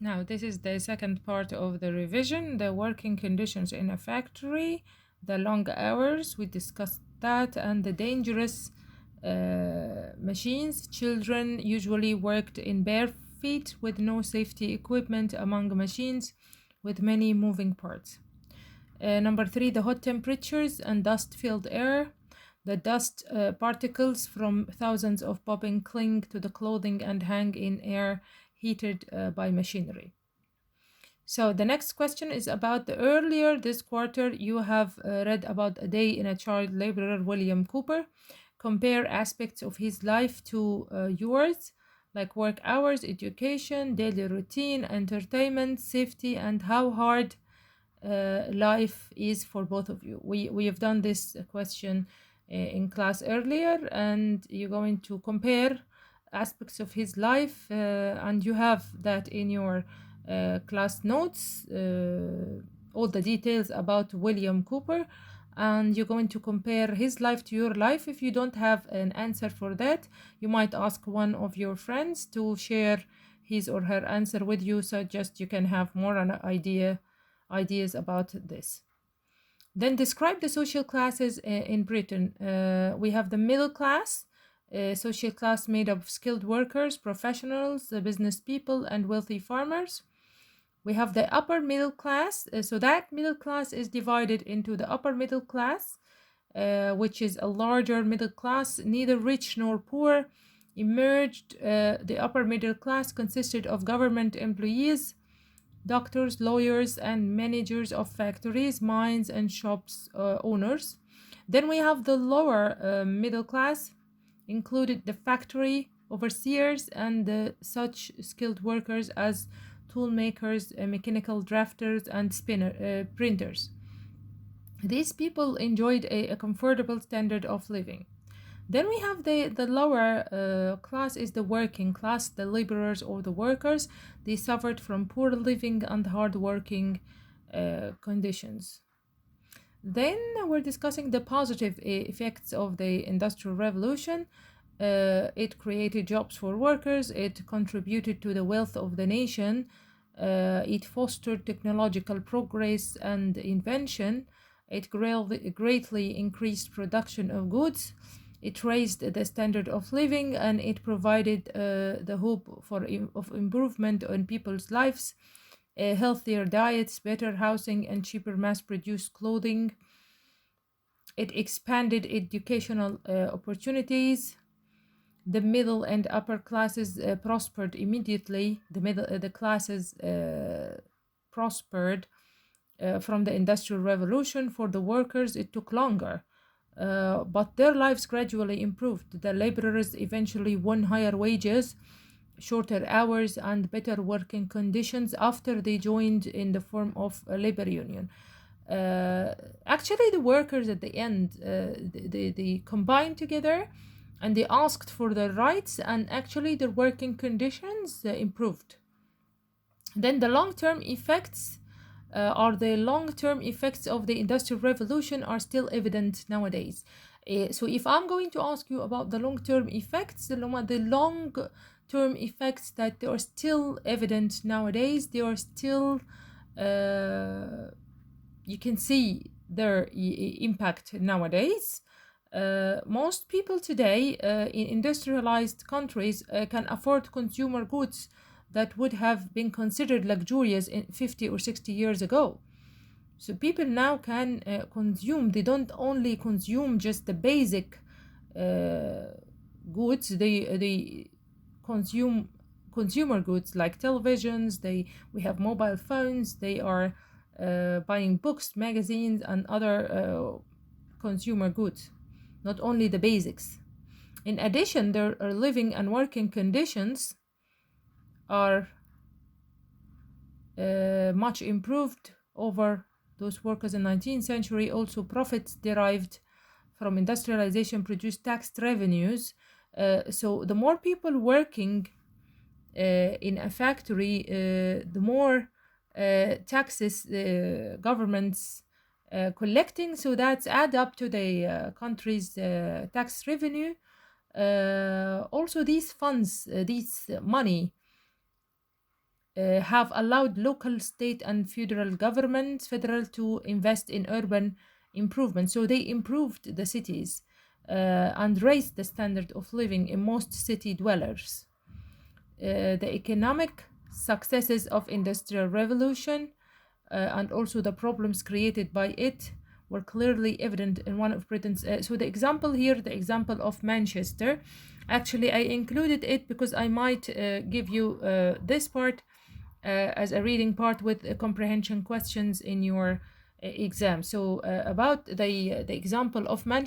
Now, this is the second part of the revision, the working conditions in a factory, the long hours, we discussed that, and the dangerous machines. Children usually worked in bare feet with no safety equipment among machines with many moving parts. Number three, the hot temperatures and dust-filled air. The dust particles from thousands of bobbing cling to the clothing and hang in air heated by machinery. So the next question is about the earlier this quarter you have read about A Day in a Child Laborer, William Cooper. Compare aspects of his life to yours, like work hours, education, daily routine, entertainment, safety, and how hard life is for both of you. We have done this question in class earlier, and you're going to compare aspects of his life, and you have that in your class notes, all the details about William Cooper, and you're going to compare his life to your life. If you don't have an answer for that, you might ask one of your friends to share his or her answer with you, so just you can have more an ideas about this. Then describe the social classes in Britain. We have the middle class, social class made of skilled workers, professionals, business people, and wealthy farmers. We have the upper middle class. So that middle class is divided into the upper middle class, which is a larger middle class, neither rich nor poor. Emerged, the upper middle class consisted of government employees, doctors, lawyers, and managers of factories, mines, and shops owners. Then we have the lower middle class, included the factory overseers and such skilled workers as tool makers, mechanical drafters, and printers. These people enjoyed a comfortable standard of living. Then we have the lower class is the working class, the laborers or the workers. They suffered from poor living and hard working conditions. Then we're discussing the positive effects of the Industrial Revolution. It created jobs for workers, it contributed to the wealth of the nation, it fostered technological progress and invention, it greatly increased production of goods, it raised the standard of living, and it provided the hope of improvement in people's lives, healthier diets, better housing, and cheaper mass-produced clothing. It expanded educational opportunities. The middle and upper classes prospered immediately. The classes prospered from the Industrial Revolution. For the workers, it took longer. But their lives gradually improved. The laborers eventually won higher wages, shorter hours, and better working conditions after they joined in the form of a labor union. Actually, the workers at the end, they combined together and they asked for their rights, and actually their working conditions improved. Then the long-term effects the long-term effects of the Industrial Revolution are still evident nowadays. So if I'm going to ask you about the long-term effects, the long-term effects that they are still evident nowadays, they are still, you can see their impact nowadays. Most people today in industrialized countries can afford consumer goods that would have been considered luxurious in 50 or 60 years ago. So people now can consume, they don't only consume just the basic goods, they consume consumer goods like televisions, we have mobile phones, they are buying books, magazines, and other consumer goods, not only the basics. In addition, their living and working conditions are much improved over those workers in the 19th century. Also, profits derived from industrialization produced tax revenues. So the more people working in a factory, the more taxes governments collecting. So that's add up to the country's tax revenue. Also, these funds, this money have allowed local, state, and federal governments, to invest in urban improvement. So they improved the cities and raised the standard of living in most city dwellers. The economic successes of industrial revolution and also the problems created by it were clearly evident in one of Britain's. So the example here, the example of Manchester, actually I included it because I might give you this part as a reading part with comprehension questions in your exam. So about the example of Manchester.